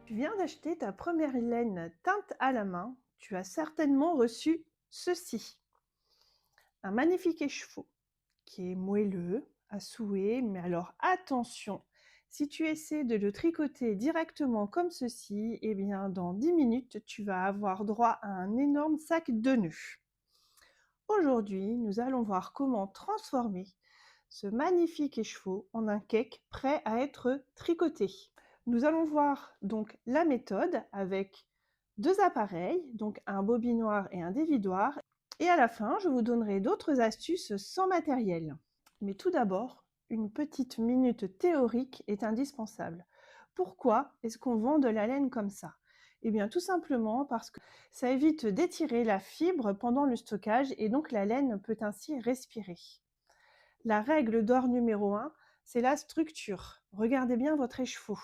Tu viens d'acheter ta première laine teinte à la main, tu as certainement reçu ceci. Un magnifique écheveau qui est moelleux, à souhait, mais alors attention, si tu essaies de le tricoter directement comme ceci, eh bien dans 10 minutes, tu vas avoir droit à un énorme sac de nœuds. Aujourd'hui, nous allons voir comment transformer ce magnifique écheveau en un cake prêt à être tricoté. Nous allons voir donc la méthode avec deux appareils, donc un bobinoir et un dévidoir. Et à la fin, je vous donnerai d'autres astuces sans matériel. Mais tout d'abord, une petite minute théorique est indispensable. Pourquoi est-ce qu'on vend de la laine comme ça? Eh bien tout simplement parce que ça évite d'étirer la fibre pendant le stockage et donc la laine peut ainsi respirer. La règle d'or numéro 1, c'est la structure. Regardez bien votre écheveau.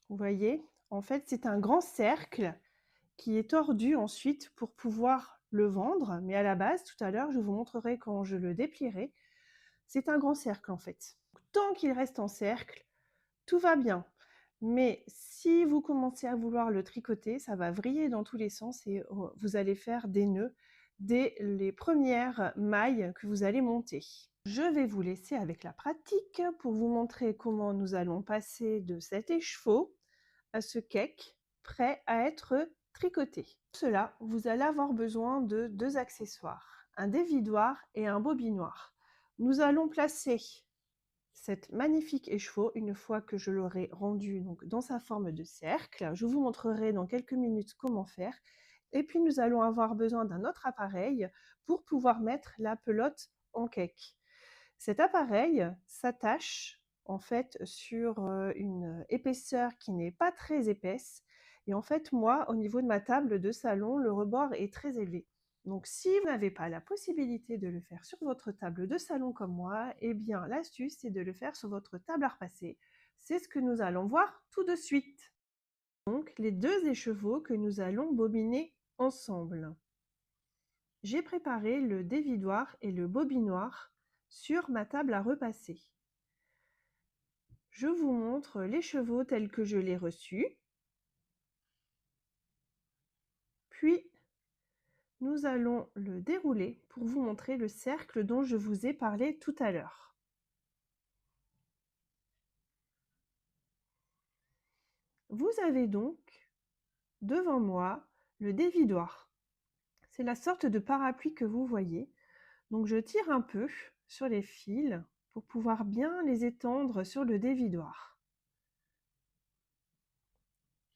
Vous voyez, en fait, c'est un grand cercle qui est tordu ensuite pour pouvoir le vendre. Mais à la base, tout à l'heure, je vous montrerai quand je le déplierai. C'est un grand cercle en fait. Tant qu'il reste en cercle, tout va bien. Mais si vous commencez à vouloir le tricoter, ça va vriller dans tous les sens et vous allez faire des nœuds dès les premières mailles que vous allez monter. Je vais vous laisser avec la pratique pour vous montrer comment nous allons passer de cet écheveau à ce cake prêt à être tricoté. Pour cela, vous allez avoir besoin de deux accessoires, un dévidoir et un bobinoir. Nous allons placer cette magnifique écheveau une fois que je l'aurai rendu donc dans sa forme de cercle. Je vous montrerai dans quelques minutes comment faire. Et puis nous allons avoir besoin d'un autre appareil pour pouvoir mettre la pelote en cake. Cet appareil s'attache en fait sur une épaisseur qui n'est pas très épaisse. Et en fait, moi, au niveau de ma table de salon, le rebord est très élevé. Donc, si vous n'avez pas la possibilité de le faire sur votre table de salon comme moi, eh bien, l'astuce, c'est de le faire sur votre table à repasser. C'est ce que nous allons voir tout de suite. Donc, les deux écheveaux que nous allons bobiner ensemble. J'ai préparé le dévidoir et le bobinoir sur ma table à repasser. Je vous montre l'écheveau tel que je l'ai reçu. Puis, nous allons le dérouler pour vous montrer le cercle dont je vous ai parlé tout à l'heure. Vous avez donc devant moi le dévidoir. C'est la sorte de parapluie que vous voyez. Donc je tire un peu sur les fils pour pouvoir bien les étendre sur le dévidoir.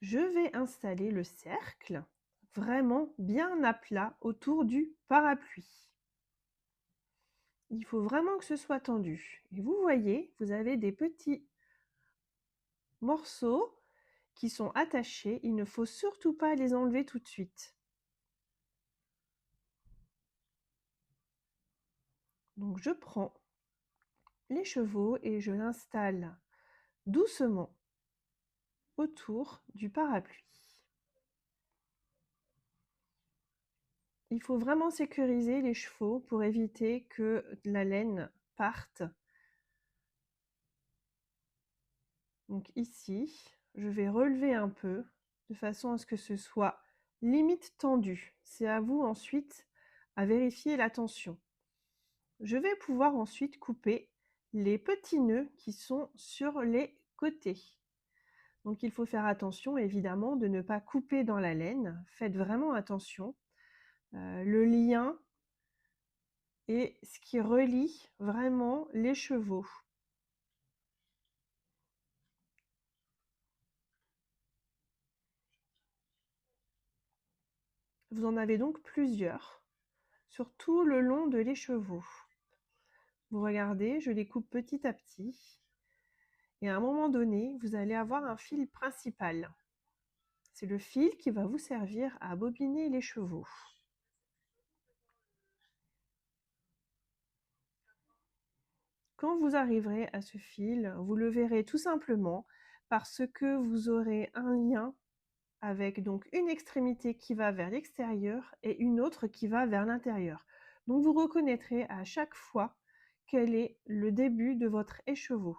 Je vais installer le cercle vraiment bien à plat autour du parapluie. Il faut vraiment que ce soit tendu. Et vous voyez, vous avez des petits morceaux qui sont attachés. Il ne faut surtout pas les enlever tout de suite. Donc je prends l'écheveau et je l'installe doucement autour du parapluie. Il faut vraiment sécuriser les chevaux pour éviter que la laine parte. Donc ici, je vais relever un peu de façon à ce que ce soit limite tendu. C'est à vous ensuite à vérifier la tension. Je vais pouvoir ensuite couper les petits nœuds qui sont sur les côtés. Donc il faut faire attention évidemment de ne pas couper dans la laine. Faites vraiment attention. Le lien est ce qui relie vraiment les chevaux. Vous en avez donc plusieurs sur tout le long de l'écheveau. Vous regardez, je les coupe petit à petit. Et à un moment donné, vous allez avoir un fil principal. C'est le fil qui va vous servir à bobiner l'écheveau. Quand vous arriverez à ce fil, vous le verrez tout simplement parce que vous aurez un lien avec donc une extrémité qui va vers l'extérieur et une autre qui va vers l'intérieur. Donc vous reconnaîtrez à chaque fois quel est le début de votre écheveau.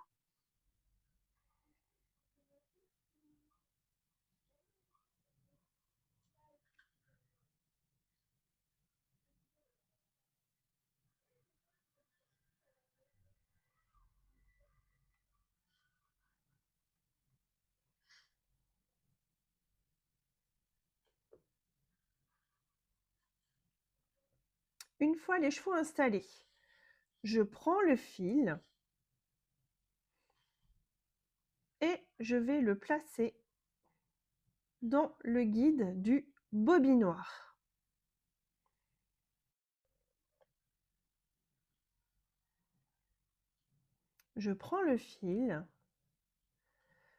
Une fois les chevaux installés, je prends le fil et je vais le placer dans le guide du bobinoir. Je prends le fil,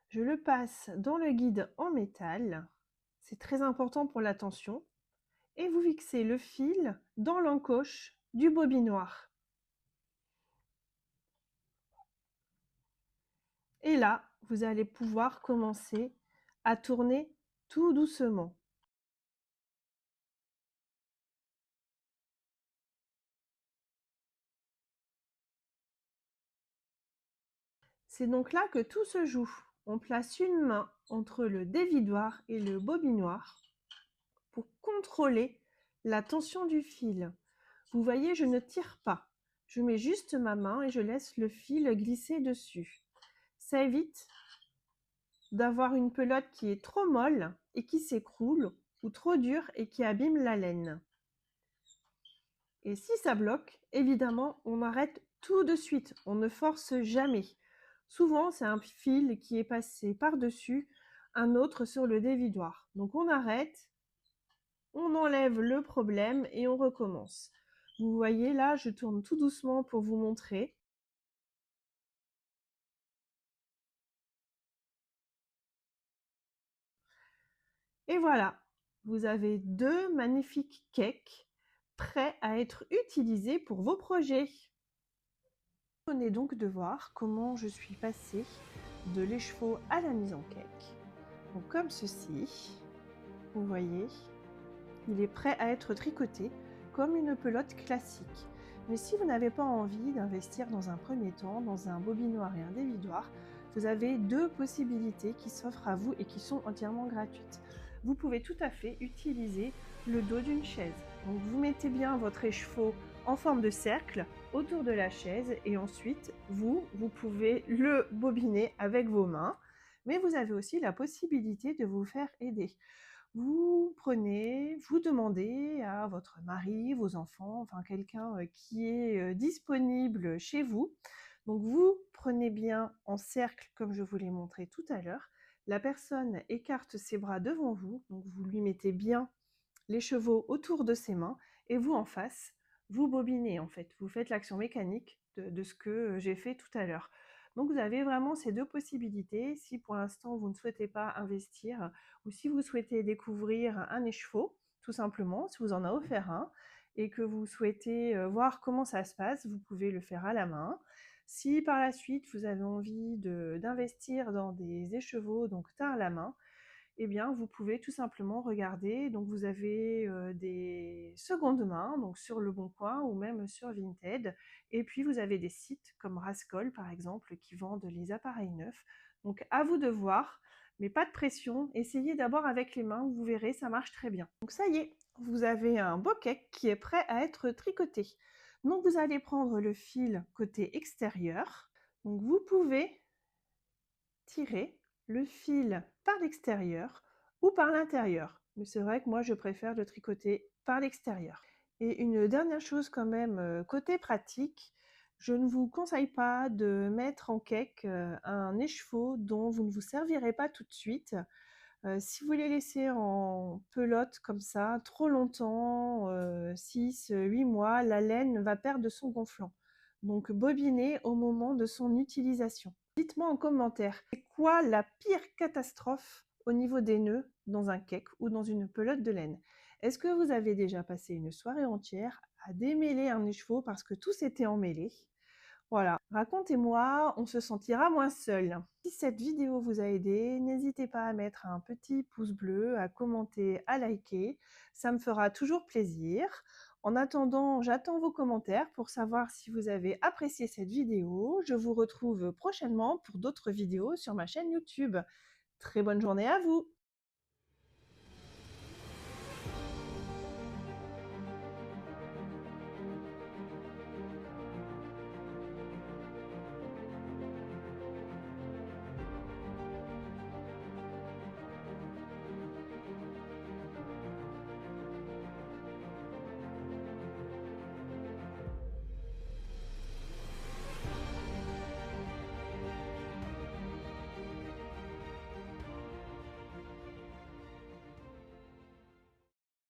je le passe dans le guide en métal, c'est très important pour la tension, et vous fixez le fil dans l'encoche du bobinoir. Et là, vous allez pouvoir commencer à tourner tout doucement. C'est donc là que tout se joue. On place une main entre le dévidoir et le bobinoir pour contrôler la tension du fil. Vous voyez, je ne tire pas. Je mets juste ma main et je laisse le fil glisser dessus. Ça évite d'avoir une pelote qui est trop molle et qui s'écroule ou trop dure et qui abîme la laine. Et si ça bloque, évidemment, on arrête tout de suite. On ne force jamais. Souvent, c'est un fil qui est passé par-dessus un autre sur le dévidoir. Donc on arrête, on enlève le problème et on recommence. Vous voyez là, je tourne tout doucement pour vous montrer. Et voilà, vous avez 2 magnifiques cakes prêts à être utilisés pour vos projets. Vous venez donc de voir comment je suis passée de l'écheveau à la mise en cake. Donc comme ceci, vous voyez, il est prêt à être tricoté comme une pelote classique. Mais si vous n'avez pas envie d'investir dans un premier temps dans un bobinoir et un dévidoir, vous avez 2 possibilités qui s'offrent à vous et qui sont entièrement gratuites. Vous pouvez tout à fait utiliser le dos d'une chaise. Donc vous mettez bien votre écheveau en forme de cercle autour de la chaise et ensuite vous pouvez le bobiner avec vos mains. Mais vous avez aussi la possibilité de vous faire aider. Vous prenez, vous demandez à votre mari, vos enfants, enfin quelqu'un qui est disponible chez vous. Donc vous prenez bien en cercle comme je vous l'ai montré tout à l'heure. La personne écarte ses bras devant vous, donc vous lui mettez bien les chevaux autour de ses mains et vous en face, vous bobinez en fait. Vous faites l'action mécanique de ce que j'ai fait tout à l'heure. Donc vous avez vraiment ces 2 possibilités. Si pour l'instant vous ne souhaitez pas investir ou si vous souhaitez découvrir un écheveau, tout simplement, si vous en avez offert un et que vous souhaitez voir comment ça se passe, vous pouvez le faire à la main. Si par la suite vous avez envie d'investir dans des écheveaux, donc teint à la main, eh bien, vous pouvez tout simplement regarder. Donc, vous avez des secondes mains, donc sur Le Bon Coin ou même sur Vinted. Et puis, vous avez des sites comme Rascol, par exemple, qui vendent les appareils neufs. Donc, à vous de voir, mais pas de pression. Essayez d'abord avec les mains, vous verrez, ça marche très bien. Donc, ça y est, vous avez un beau cake qui est prêt à être tricoté. Donc, vous allez prendre le fil côté extérieur. Donc, vous pouvez tirer le fil par l'extérieur ou par l'intérieur. Mais c'est vrai que moi, je préfère le tricoter par l'extérieur. Et une dernière chose quand même, côté pratique, je ne vous conseille pas de mettre en cake un écheveau dont vous ne vous servirez pas tout de suite. Si vous les laissez en pelote comme ça trop longtemps, 6, 8 mois, la laine va perdre de son gonflant. Donc bobinez au moment de son utilisation. Dites-moi en commentaire, c'est quoi la pire catastrophe au niveau des nœuds dans un cake ou dans une pelote de laine? Est-ce que vous avez déjà passé une soirée entière à démêler un écheveau parce que tout s'était emmêlé? Voilà, racontez-moi, on se sentira moins seul. Si cette vidéo vous a aidé, n'hésitez pas à mettre un petit pouce bleu, à commenter, à liker, ça me fera toujours plaisir. En attendant, j'attends vos commentaires pour savoir si vous avez apprécié cette vidéo. Je vous retrouve prochainement pour d'autres vidéos sur ma chaîne YouTube. Très bonne journée à vous!